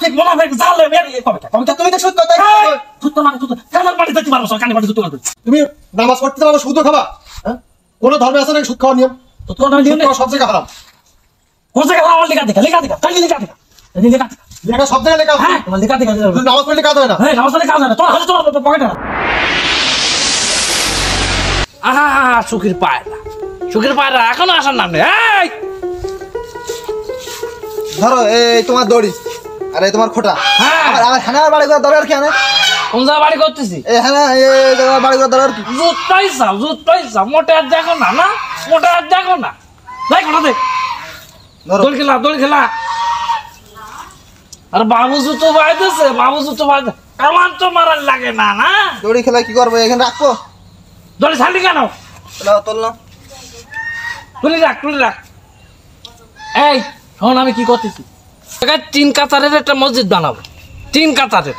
মাফিক মুনাফিক জালে মেরে কবিতা কবিতা তুমি তো সুদ কথা সুদ মানে সুদ কানের পাটি দিতে পারো কানের পাটি সুদ করতে তুমি নামাজ পড়তে পারো সুদ খাবা হ্যাঁ কোন ধর্মে আছে না সুদ খাওয়ার নিয়ম তো কোন নিয়ম সব জায়গায় হারাম কোন জায়গায় হারাম লেখা দেখা তাই লেখা লেখা সব জায়গায় লেখা হ্যাঁ তোমার লেখা নামাজ পড়লে কাজ হয় না হ্যাঁ নামাজ পড়লে কাজ হয় না তোর হাতে তোমার পকেটে না আহা সুখীর পায়রা এখনো আসার নাম নেই এই ধরো এই তোমার দড়ি আরে তোমার খোটা আমার হানার বাড়ি করার দরকার কি না কোন জায়গা বাড়ি করতেছি এই হানা এই জায়গা বাড়ি করার দরকার কি জুতাইছা মোটে আর দেখো না মোটে আর দেখো না দেখ না দেখ ধরো দোল খেলা আর বাবু জুতো বাইতেছে আমার তো মারার লাগে না দড়ি খেলা কি করবো এখানে রাখবো দড়ি ছাড়লি কেন তুললাম তুলি রাখ এই শোন আমি কি করতেছি 3 কাতারের একটা মসজিদ বানাবো 3 কাতারের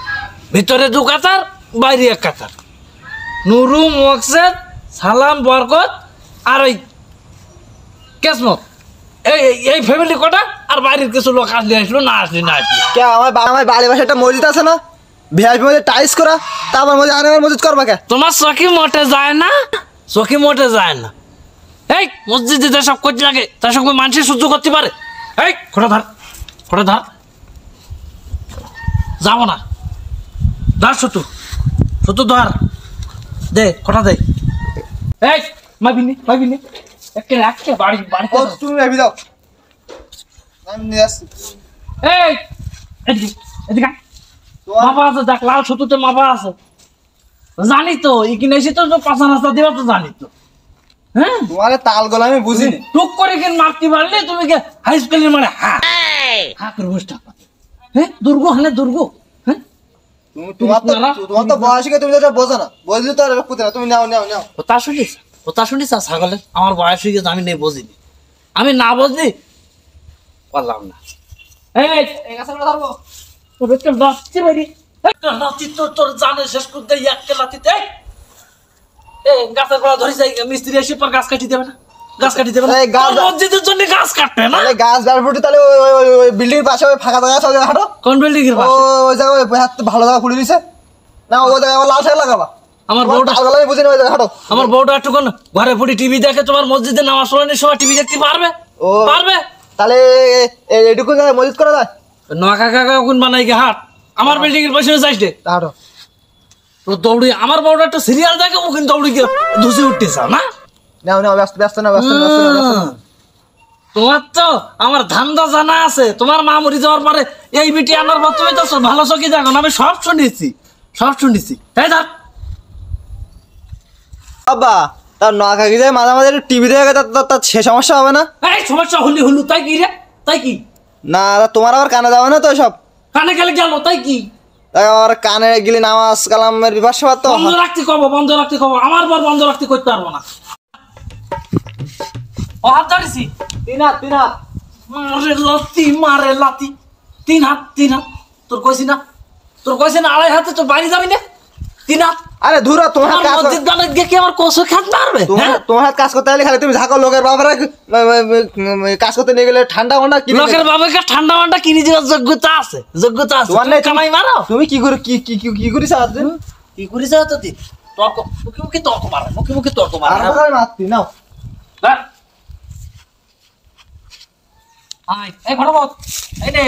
ভিতরে 2 কাতার বাইরে 1 কাতার নুরু মকসেদ সালাম বরকত আর ওই কেসমত এই ফ্যামিলি কোটা আর বাইরের কিছু লোক আসলে আসলো না আসলে কে আমার বাড়ির পাশে একটা মসজিদ আছে না ভিআইপি মসজিদ টাইস করা তারপর মসজিদ করবা কে তোমার চকি মোটে যায় না এই মসজিদে যেসব করতে লাগে তার সঙ্গে মানুষের সহ্য করতে পারে এই খোটা ধর যাবো না ধর শুধু ধর দে খোটা দে এই মাইবিনি একে বাড়ি তুমি ভেবি দাও আমি নিয়ে আসছি এই এদিকে মাপা আছে দেখ লাল সুতোতে মাপা আছে জানি তো এখানে এসে তো পাঁচা রাস্তা দিবা তো জানি তো হ্যাঁ তোমার তাল গলা আমি বুঝিনি টুক করে কিন মাপতে পারলে তুমি কে হাই স্কুলের মানে হা করে বসে থাকবা হ্যাঁ দুর্গ হ্যাঁ তোমার তো বয়স তুমি তো বোঝো না বুঝলি তো আর পুতে না তুমি নাও কথা শুনিস ছাগলের আমার বয়স হয়ে গেছে আমি নেই বুঝিনি আমি না বুঝলি পারলাম না তোর জানে শেষ করতে একটা লাতিতে গাছের গোড়া ধরে যাই মিস্ত্রি এসে পর গাছ কাটি দেবে না মসজিদের জন্য গাছ কাটবে না গাছ গাড়ি তাহলে ওই বিল্ডিং পাশে ওই ফাঁকা জায়গা আছে হাঁটো কোন বিল্ডিং এর পাশে ওই জায়গায় ভালো জায়গা খুলে দিছে না ওই জায়গায় লাল শাক লাগাবা আমার বউটা আমি বুঝিনি ওই জায়গা হাঁটো আমার বউটা একটুক্ষণ ঘরে পড়ি টিভি দেখে তোমার মসজিদে নামাজ পড়ানোর সময় টিভি দেখতে পারবে তাহলে এইটুকু জায়গায় মসজিদ করা যায় নোয়া কাকা কোন বানাই গে হাট আমার বিল্ডিং এর পাশে যাইস রে হাঁটো তো দৌড়ি আমার বউটা একটা সিরিয়াল দেখে ও কিন্তু দৌড়ি গিয়ে ধুসে উঠতেছে না ব্যস্ত না তোমার তো আমার ধান্দা জানা আছে তোমার মা মরি যাওয়ার পরে এই বিটি আনার মতো হইতেছো ভালো চকি দেখো আমি সব শুনেছি তাই ধর বাবা তার নোয়াখালী যায় মাঝে মাঝে টিভি দেখে তার সে সমস্যা হবে না এই সমস্যা হলু তাই কি রে তাই কি না তোমার আবার কানে যাবে না তো সব কানে গেলে গেল তাই কি আবার কানে গেলে নামাজ কালামের বিভাস তো বন্ধ রাখতে কব আমার পর বন্ধ রাখতে করতে পারবো না ও হাত ধরেছি তিন হাত মারে লাতি তিন হাত তোর কইছি না আড়াই হাতে তো বাইরে যাবি না 3 হাত আরে ধুরা তোমার কাজ মসজিদ বানাই দিয়ে কি আমার কসু খাত মারবে তোমার হাত কাজ করতে হলে খালি তুমি ঝাঁকো লোকের বাবারা কাজ করতে নিয়ে গেলে ঠান্ডা মান্ডা কি লোকের বাবাকে ঠান্ডা মান্ডা কিনে দেওয়ার যোগ্যতা আছে তুমি কামাই মারো তুমি কি করে কি করিস তো দি তর্ক মুখে তর্ক মারে মুখে তর্ক মারে আর মারতি নাও আই এই ফটাফট এই নে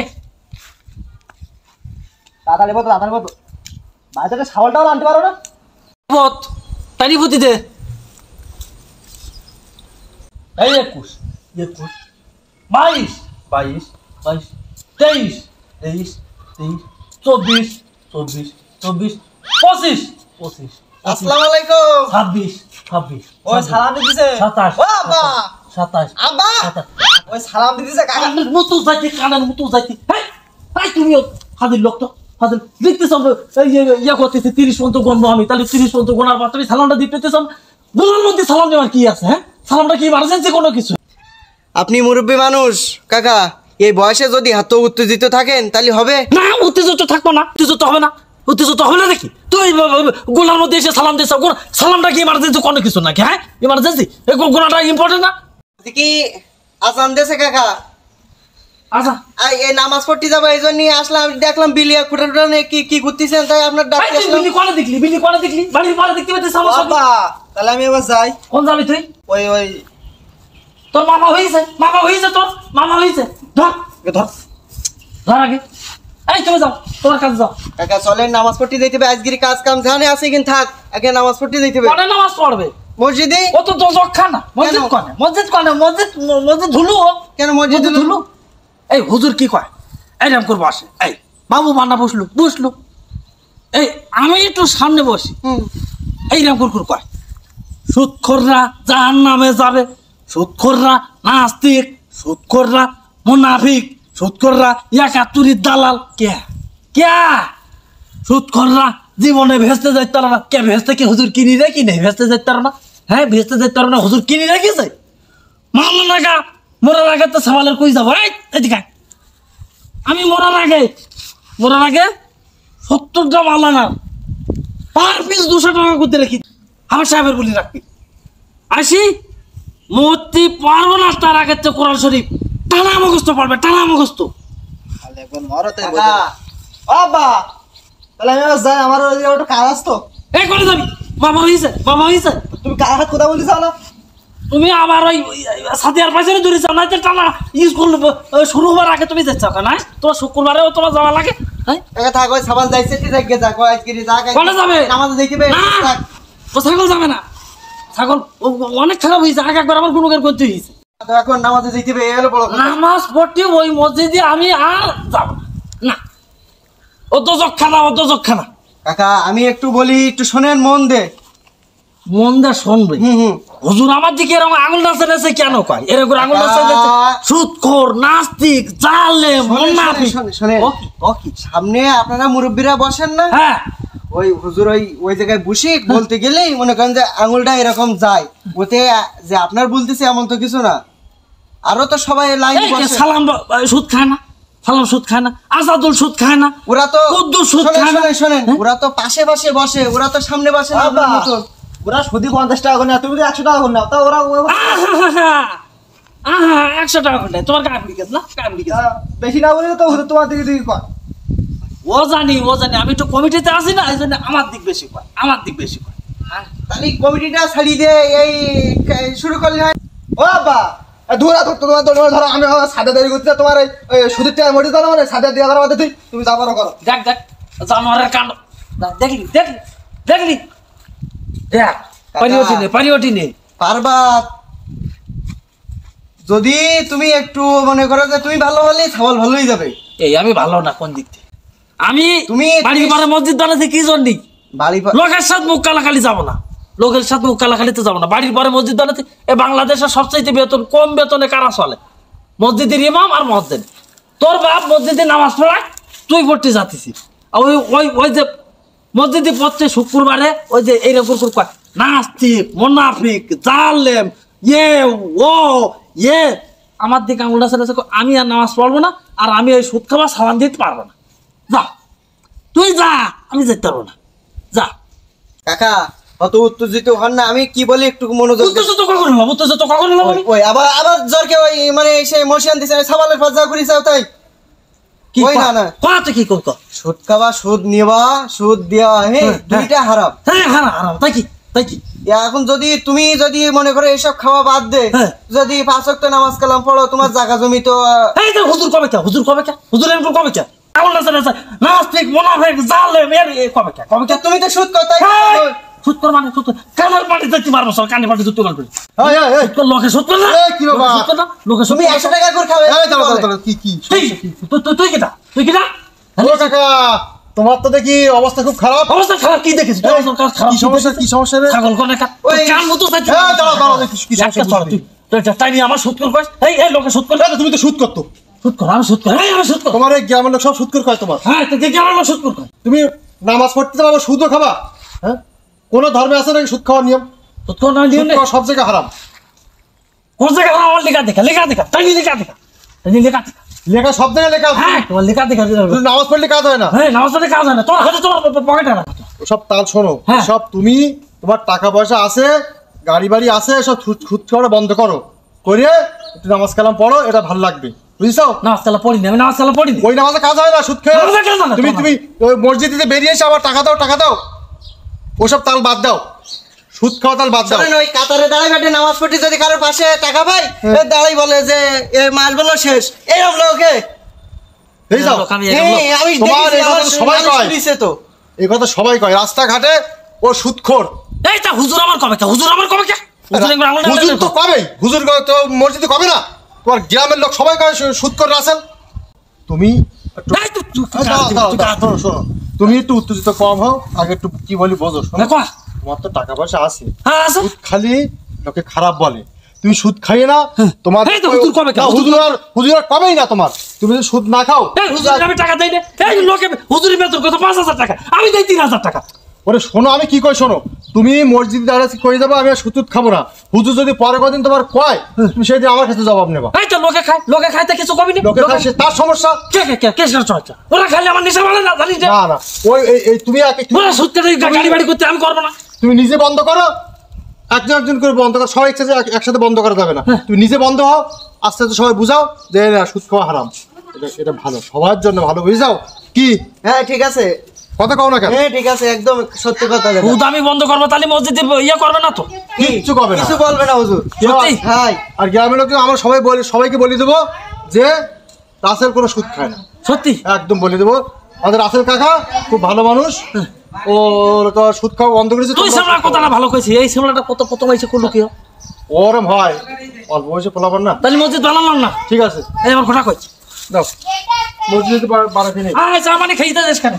তাড়াতাড়ি বতো বাজারে ছাগলটাও আনতে পারো না বত তাই বুদ্ধি দে এই 21 22 23 24 আসসালামু আলাইকুম 26 ওই সালাম দিতেছে 27 ও আব্বা 27 আব্বা ওই সালাম দিতেছে কানের মতো যাইতে এই তুমি হাজির লোক তো হাজির দেখতেছ ইয়া করতেছি 30 পর্যন্ত গণবো আমি তাহলে 30 পর্যন্ত গোনার পর তুমি সালামটা দিতেছ বলার মধ্যে সালাম দেওয়ার কি আছে হ্যাঁ সালামটা কি ইমার্জেন্সি কোনো কিছু আপনি মুরব্বী মানুষ কাকা এই বয়সে যদি এত উত্তেজিত থাকেন তাহলে হবে না উত্তেজিত থাকবো না উত্তেজিত হবে না দেখি তুই গোলার মধ্যে এসে সালাম দিস সালামটা কি ইমার্জেন্সি কোনো কিছু নাকি হ্যাঁ ইমার্জেন্সি গোনাটা ইম্পর্টেন্ট না কি আজান দেছে কাকা আচ্ছা এই নামাজ পড়তে যাবো এই জন্য আসলাম, দেখলাম বিলিয়া খুঁটা টুটা নিয়ে কি করতেছেন, তাই আপনার ডাক এই তুই বিলি কোনে দেখলি বাড়ির পরে দেখতে পেতে সমস্যা কি? বাবা তাহলে আমি এবার যাই। কোন যাবি তুই? ওই তোর মামা হয়েছে তোর মামা হয়েছে, ধর ধর আগে। এই তুমি যাও, তোমার কাছে যাও। কাকা চলেন নামাজ পড়তে যাইতে হবে, আজকের কাজ কাম জানে আছে কিন্তু থাক, আগে নামাজ পড়তে যাইতে হবে। কোনে নামাজ পড়বে? মসজিদে। ও তো দোজক খানা। মসজিদ কোনে? মসজিদ ধুলু। কেন মসজিদ ধুলু? এই হুজুর কি কয়? এই রাম করবো আসে, এই বাবু মান্না বসলো, এই আমি একটু সামনে বসি, এই রাম করে কয় সুদখোররা জাহান্নামে যাবে, সুদখোররা নাস্তিক, সুদখোররা মুনাফিক, সুদখোররা একাত্তরের দালাল। কে সুদখোররা জীবনে ভেস্তে যাইতে পারে না। কে ভেস্তে কি হুজুর কিনি রে? কি নেই ভেস্তে যাইতে পারে না? হ্যাঁ ভেস্তে যাইতে পারে না, হুজুর কিনি রেখেছে। মামলা নাগা মরার আগে তো সওয়ালের কই যাবো। এদিকে আমি মরার আগে 70টা মালা না, পার পিস 200 টাকা করতে রাখি। আমার সাহেবের বলি রাখবি, আসি মূর্তি পারবো না তার আগে তো কোরআন শরীফ টানা মুখস্থ পড়বে, টানা মুখস্থ। বাবা তাহলে আমি এবার যাই, আমার একটু কাজ আছে তো। এই করে যাবি? বাবা হয়েছে তুমি কার হাত কথা বলতে চাও না? তুমি আবার ওই সাথিয়ার পাশে ধরে যাও, নাই টানা স্কুল শুরু হওয়ার আগে তুমি যাচ্ছ না? তোমার শুক্রবারেও তোমার যাওয়া লাগে। হ্যাঁ থাক ওই সাবাল যাইছে কি যাকে যা কয় আজকে যা কোনে যাবে? নামাজ দেখিবে। ও ছাগল যাবে না, ছাগল অনেক খারাপ হয়েছে। একবার আমার গুণগান করতে হয়েছে। এখন নামাজে দেখিবে এলো বড় কথা। নামাজ পড়তে ওই মসজিদে আমি আর যাব না। ও দোজক খানা। কাকা আমি একটু বলি, একটু শোনেন মন দে শুনবে। হুজুর আমার দিকে এরকম আঙুল নাচে কেন কয়? এরকম আঙুল নাচে সুদখোর, নাস্তিক, জালেম, মুনাফিক। শোনেন সামনে আপনারা মুরব্বীরা বসেন না, হ্যাঁ ওই হুজুর ওই জায়গায় বসে বলতে গেলেই মনে করেন যে আঙুলটা এরকম যায়, ওতে যে আপনার বলতেছে এমন তো কিছু না। আরো তো সবাই লাইন বসে। সালাম সুদ খায় না, সুদ খায় না, আজাদুল সুদ খায় না, ওরা তো কুদ্দুস সুদ খায় না। শোনেন ওরা তো পাশে বসে, ওরা তো সামনে বসে না আপনার মতন। ওরা শুধু 50 টাকা করে না, তুমি তো 100 টাকা করে নাও, তা ওরা 100 টাকা করে তোমার কাজ বিকেস না, বেশি না বলে তো তোমার দিকে দিকে কয়। ও জানি আমি একটু কমিটিতে আছি না, এই জন্য আমার দিক বেশি কয়। তাহলে কমিটিটা ছাড়িয়ে দিয়ে এই শুরু করলে হয়। ও বাবা তোমার ধরো আমি সাদা তৈরি করতে তোমার ওই সুদের টাকা মরে দাও, মানে সাদা দিয়ে করার মধ্যে তুমি যা করো দেখ জানোয়ারের কাণ্ড। দেখলি দেখ পারি নেই পারবা। যদি তুমি একটু মনে করো যে তুমি ভালো হলে ছাগল ভালোই যাবে। এই আমি ভালো না কোন দিক থেকে? আমি তুমি বাড়ি পারে মসজিদ বানাতে কি জন্যই বাড়ি লোকের সাথে মুখ কালাখালি যাবো না, কালাখালিতে যাবো না। বাড়ির পরে মসজিদ বানাতে এ বাংলাদেশের সবচাইতে কম বেতনে কারা চলে? মসজিদের ইমাম আর মসজিদ। তোর বাপ মসজিদে নামাজ পড়ায়, তুই পড়তে যাচ্ছিস। ওই যে মসজিদে পড়ছে শুক্রবারে, ওই যে এইরকম কয় নাস্তিক, মুনাফিক, জালেম, আমার দিকে আঙুলটা ছেড়ে আমি আর নামাজ পড়বো না, আর আমি ওই সুদ খাবার সাবান দিতে পারবো না। যা তুই যা, আমি যেতে পারবো না, যা। কাকা অত উত্তেজিত হন না, আমি কি বলি একটু মনোযোগ কখন ওই আবার জোরকে ওই মানে সেই মোশন দিছে সাবালের ফাজা করিস তাই কি ওই না তুই কি কর? সুদ খাওয়া, সুদ নেওয়া, সুদ দেওয়া, দুইটা হারাম। হ্যাঁ হারাম। তাই কি এখন তুমি যদি মনে করো এইসব খাওয়া বাদ দে, যদি 5 ওয়াক্ত নামাজ কালাম পড়ো, তোমার জায়গা জমি তো হুজুর কবে নাস্তিক, মুনাফিক, জালেম কবে তুমি তো সুদ কর, তাই সুদ কর মানে সুদ কানের পাটি দিতে পারবো, সব কানের পাটি জুতো করবে। লোকে সুদ কর না, লোকে তুমি 100 টাকা করে খাবে। তুই কিনা কাকা তোমার তো দেখি অবস্থা খুব খারাপ। অবস্থা খারাপ কি দেখেছিস? কি সমস্যা রে? ছাগল কোনে কান মতো তাই নিয়ে আমার সুদ কর। এই লোকে সুদ কর। তুমি তো সুদ করতো। আমি সুদ কর। তোমার এই গ্রামের লোক সব সুদ করে কয় তোমার। হ্যাঁ গ্রামের লোক সুদ কর। তুমি নামাজ পড়তে যাও আবার সুদও খাবা? হ্যাঁ কোন ধর্মে আছে নাকি সুদ খাওয়ার নিয়ম? সুদ খাওয়া সব জায়গায় হারাম। কোন জায়গায় হারাম? আমার লেখা দেখা তাই লেখা সব জায়গায় লেখা আছে। হ্যাঁ তোমার লেখা নামাজ পড়লে কাজ হয় না। হ্যাঁ নামাজ পড়লে কাজ হয় না, তোর হাতে তোমার পকেটে রাখা। সব তাল শোনো, সব তুমি তোমার টাকা পয়সা আছে, গাড়ি বাড়ি আছে, সব খুদ খাওয়া বন্ধ করো, করে একটু নামাজ কালাম পড়ো, এটা ভালো লাগবে। বুঝছো? নামাজ কালা পড়িনি, আমি নামাজ কালা পড়িনি। ওই নামাজে কাজ হয় না, সুদ খেয়ে নামাজে কাজ হয় না, তুমি তোমার। তুমি ওই মসজিদে বেরিয়ে এসে আবার টাকা দাও ওসব তাল বাদ দাও, সুদ খাওয়া তাল বাদ দাও। শোনেন, ওই কাতারে দাঁড়াই বেটে নামাজ পড়তে যদি কারোর পাশে টাকা পাই, এ দাঁড়াই বলে যে এ মাস বলো শেষ, এরকম লোকে বুঝছো? আমি এরকম লোক। আমি তোমার দেখেছি, এই কথা আমার সবাই মানুষ কয়। শুনিছে তো। এই কথা সবাই কয়, রাস্তাঘাটে ও সুদখোর। এই তা হুজুর আমার কবে কে? হুজুর আমার কবে কে? হুজুর একবার আঙুল হুজুর টানলে তো তো। কবেই, হুজুর তো মসজিদে কবে না, তোমার গ্রামের লোক সবাই কয় সুদখোর রাসেল। তুমি একটু এই তো তুই শোনো, শোনো, তুমি একটু উত্তেজিত কম হও, আগে একটু কি বলি বোঝো। শোনো, দেখো, তোমার তো টাকা পয়সা আছে, হ্যাঁ আছে। সুদ খালি লোকে খারাপ বলে, তুমি সুদ খাইয়ে না তোমার এই তো হুজুর কবে না, হুজুর আর কবেই না তোমার, তুমি যদি সুদ না খাও। এই হুজুরের আমি টাকা দেই না। এই লোকে হুজুরের বেতন কত? 5,000 টাকা। আমি দেই 3,000 টাকা। ওরে শোনো, আমি কি কই শোনো, তুমি মসজিদে দাঁড়াচ্ছি করে যাবো, আমি আর সুদ খাবো না। হুজুর যদি পরে কদিন তোমার কয়, তুমি সেই দিন আমার কাছে জবাব নেবা। এই তো লোকে খায় তা কিছু কবি নি। লোকে খায়, সে তার সমস্যা। কে চর্চা? ওরা খাইলে আমার নেশা বলে না, জানিস যে? না ওই এই তুমি ওরা সত্যি গাড়ি বাড়ি করতে আমি করবো না। তুমি নিজে বন্ধ করো, একজন করে বন্ধ করো, সবাই একসাথে বন্ধ করা যাবে না। তুমি নিজে বন্ধ হও, আস্তে আস্তে সবাই বুঝাও যে না, সুদ খাওয়া হারাম, এটা ভালো, সবার জন্য ভালো, বুঝাও কি হ্যাঁ ঠিক আছে, কথা কও না কেন? হ্যাঁ ঠিক আছে, একদম সত্যি কথা যেটা। হুদ আমি বন্ধ করবো, তাহলে মসজিদে ইয়ে করবে না তো? কিচ্ছু কবে না। কিছু বলবে না হুজুর। সত্যি? হ্যাঁ আর গ্রামের লোক আমরা সবাইকে বলে দেবো যে রাসেল কোনো সুদ খায় না, সত্যি? একদম বলে দেবো। আমাদের রাসেল কাকা খুব ভালো মানুষ, ওর তো সুদ খাওয়া বন্ধ করেছে। তুই সামলার কথাটা ভালো কইছিস। এই সামলাটা কত প্রথম হয়েছে করলো কি? ওরম হয়, অল্প বয়সে পোলাবার না। তাহলে মসজিদ বানালাম না। ঠিক আছে, এই আমার কথা কইছি। দাও মসজিদে বাড়াতে নেই। চা মানে খাইতে যাস কেন?